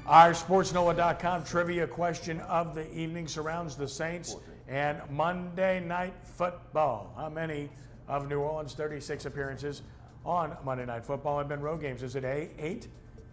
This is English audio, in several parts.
Our sportsNOLA.com trivia question of the evening surrounds the Saints and Monday Night Football. How many of New Orleans' 36 appearances on Monday Night Football have been road games? Is it A, 8,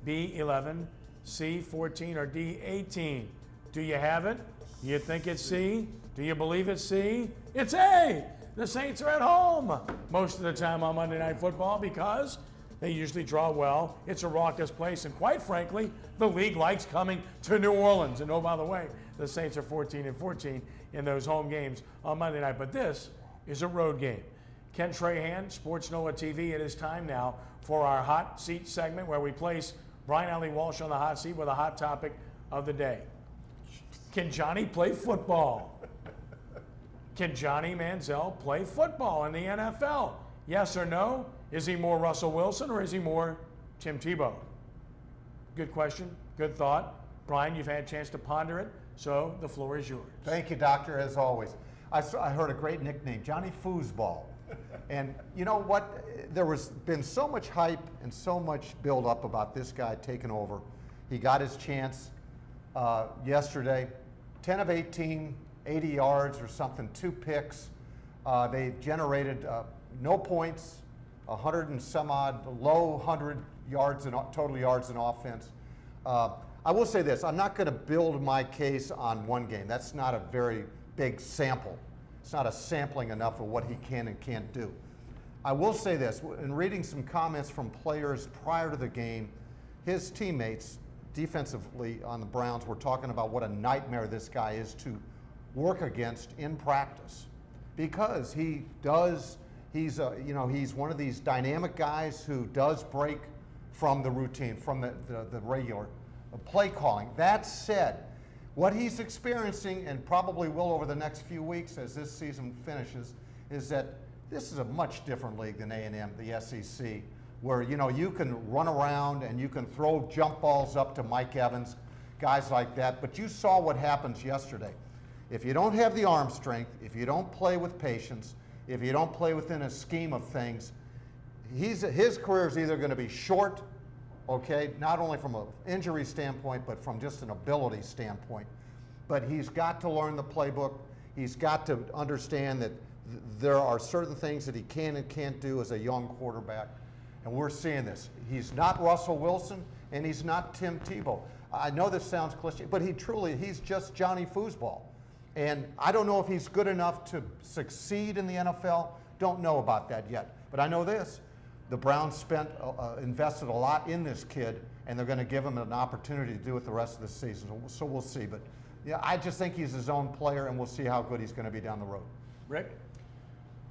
B, 11, C, 14, or D, 18? Do you have it? You think it's C? Do you believe it's C? It's A! The Saints are at home most of the time on Monday Night Football because they usually draw well. It's a raucous place, and quite frankly, the league likes coming to New Orleans. And oh, by the way, the Saints are 14-14 in those home games on Monday night. But this is a road game. Ken Trahan, sportsNOLAtv. It is time now for our hot seat segment where we place Brian Alley Walsh on the hot seat with a hot topic of the day. Can Johnny play football? Can Johnny Manziel play football in the NFL? Yes or no? Is he more Russell Wilson or is he more Tim Tebow? Good question, good thought. Brian, you've had a chance to ponder it, so the floor is yours. Thank you, Doctor, as always. I heard a great nickname, Johnny Foosball. And you know what? There was been so much hype and so much build up about this guy taking over. He got his chance yesterday. 10 of 18, 80 yards or something, 2 picks. They generated no points, 100 and some odd, low 100 yards in total yards in offense. I will say this, I'm not going to build my case on one game. That's not a very big sample. It's not a sampling enough of what he can and can't do. I will say this, in reading some comments from players prior to the game, his teammates defensively on the Browns were talking about what a nightmare this guy is to work against in practice, because he's one of these dynamic guys who does break from the routine, from the regular play calling. That said, what he's experiencing, and probably will over the next few weeks as this season finishes, is that this is a much different league than A&M, the SEC, where you can run around and you can throw jump balls up to Mike Evans, guys like that. But you saw what happens yesterday. If you don't have the arm strength, if you don't play with patience, if you don't play within a scheme of things, his career is either going to be short, okay, not only from an injury standpoint, but from just an ability standpoint. But he's got to learn the playbook. He's got to understand that there are certain things that he can and can't do as a young quarterback. And we're seeing this. He's not Russell Wilson, and he's not Tim Tebow. I know this sounds cliche, but he's just Johnny Foosball. And I don't know if he's good enough to succeed in the NFL. Don't know about that yet. But I know this. The Browns invested a lot in this kid, and they're going to give him an opportunity to do it the rest of the season. So we'll see. But yeah, I just think he's his own player, and we'll see how good he's going to be down the road. Rick?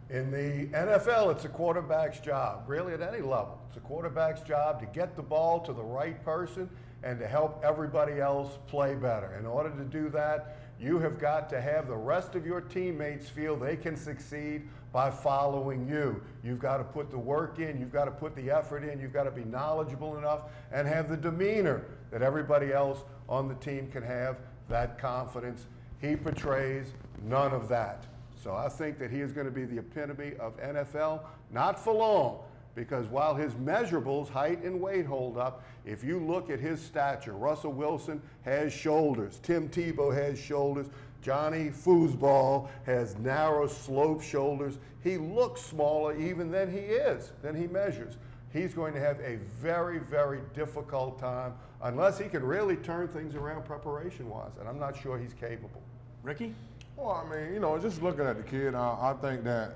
In the NFL, it's a quarterback's job, really at any level. It's a quarterback's job to get the ball to the right person and to help everybody else play better. In order to do that, you have got to have the rest of your teammates feel they can succeed by following you. You've got to put the work in, you've got to put the effort in, you've got to be knowledgeable enough and have the demeanor that everybody else on the team can have, that confidence. He portrays none of that. So I think that he is going to be the epitome of NFL, not for long, because while his measurables, height and weight, hold up, if you look at his stature, Russell Wilson has shoulders, Tim Tebow has shoulders, Johnny Foosball has narrow slope shoulders. He looks smaller even than he measures. He's going to have a very, very difficult time unless he can really turn things around preparation-wise, and I'm not sure he's capable. Ricky? Well, I mean, just looking at the kid, I think that,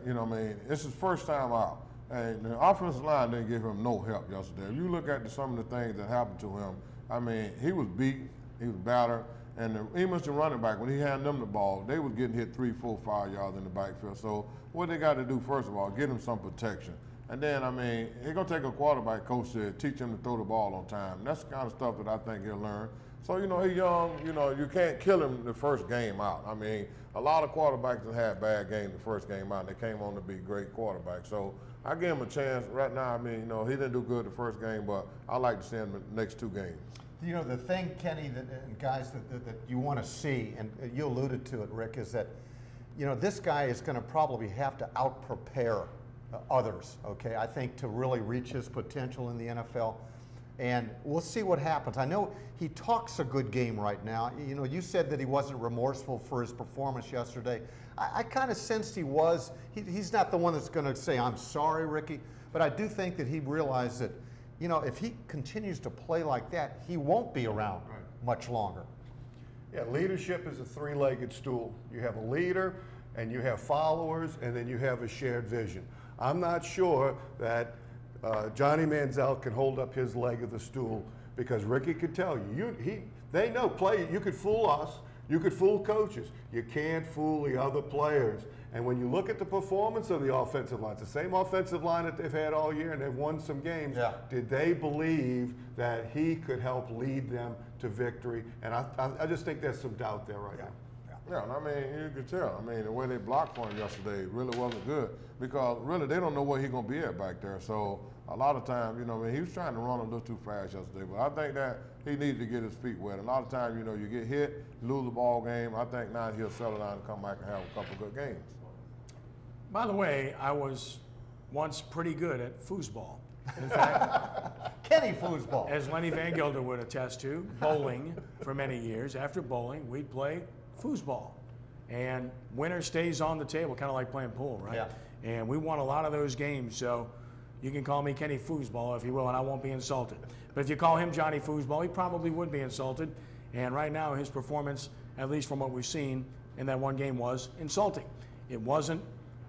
it's his first time out. And the offensive line didn't give him no help yesterday. If you look at some of the things that happened to him, I mean, he was beat, he was battered, and even the running back, when he handed them the ball, they was getting hit 3, 4, 5 yards in the backfield. So what they got to do, first of all, get him some protection. And then, I mean, it's going to take a quarterback coach to teach him to throw the ball on time. And that's the kind of stuff that I think he'll learn. So, he's young, you can't kill him the first game out. I mean, a lot of quarterbacks have had bad games the first game out, and they came on to be great quarterbacks. So I give him a chance. Right now, I mean, he didn't do good the first game, but I like to see him the next 2 games. The thing, Kenny, and guys, that you want to see, and you alluded to it, Rick, is that, this guy is going to probably have to out-prepare others, okay? I think to really reach his potential in the NFL. And we'll see what happens. I know he talks a good game right now. You know, you said that he wasn't remorseful for his performance yesterday. I kind of sensed he was. He's not the one that's going to say, I'm sorry, Ricky. But I do think that he realized that, you know, if he continues to play like that, he won't be around much longer. Yeah, leadership is a three-legged stool. You have a leader, and you have followers, and then you have a shared vision. I'm not sure that Johnny Manziel can hold up his leg of the stool, because Ricky could tell you, they know you could fool us, you could fool coaches, you can't fool the other players. And when you look at the performance of the offensive line, it's the same offensive line that they've had all year, and they've won some games. Yeah. Did they believe that he could help lead them to victory? And I just think there's some doubt there right now. Yeah, and I mean, you could tell. I mean, the way they blocked for him yesterday really wasn't good, because really they don't know where he's going to be at back there. So a lot of times, you know, I mean, he was trying to run a little too fast yesterday, but I think that he needed to get his feet wet. A lot of times, you know, you get hit, lose the ball game. I think now he'll settle down and come back and have a couple good games. By the way, I was once pretty good at foosball. In fact, Kenny foosball. as Lenny Van Gelder would attest to, bowling for many years. After bowling, we'd play foosball. And winner stays on the table, kind of like playing pool, right? Yeah. And we won a lot of those games, so you can call me Kenny Foosball if you will, and I won't be insulted. But if you call him Johnny Foosball, he probably would be insulted. And right now, his performance, at least from what we've seen in that one game, was insulting. It wasn't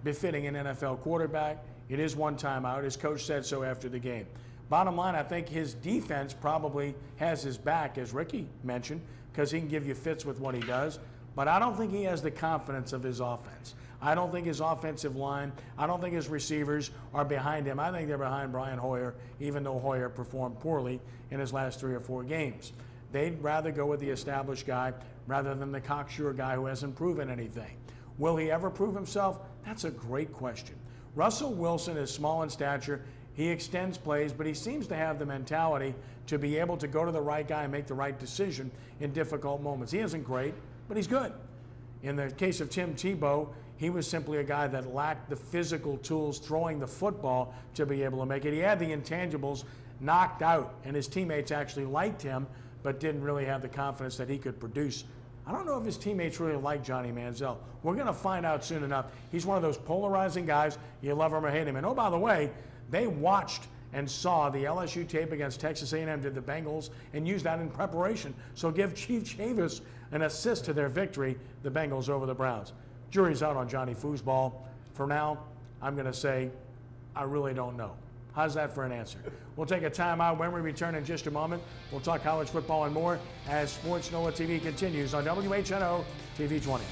befitting an NFL quarterback. It is one timeout. His coach said so after the game. Bottom line, I think his defense probably has his back, as Ricky mentioned, because he can give you fits with what he does. But I don't think he has the confidence of his offense. I don't think his offensive line, I don't think his receivers are behind him. I think they're behind Brian Hoyer, even though Hoyer performed poorly in his last 3 or 4 games. They'd rather go with the established guy rather than the cocksure guy who hasn't proven anything. Will he ever prove himself? That's a great question. Russell Wilson is small in stature. He extends plays, but he seems to have the mentality to be able to go to the right guy and make the right decision in difficult moments. He isn't great, but he's good. In the case of Tim Tebow, he was simply a guy that lacked the physical tools throwing the football to be able to make it. He had the intangibles knocked out, and his teammates actually liked him, but didn't really have the confidence that he could produce. I don't know if his teammates really like Johnny Manziel. We're going to find out soon enough. He's one of those polarizing guys. You love him or hate him. And oh, by the way, they watched and saw the LSU tape against Texas A&M, did the Bengals, and used that in preparation. So give Chief Chavis an assist to their victory, the Bengals over the Browns. Jury's out on Johnny Foosball. For now, I'm going to say I really don't know. How's that for an answer? We'll take a timeout. When we return in just a moment, we'll talk college football and more as Sports NOLA TV continues on WHNO TV 20.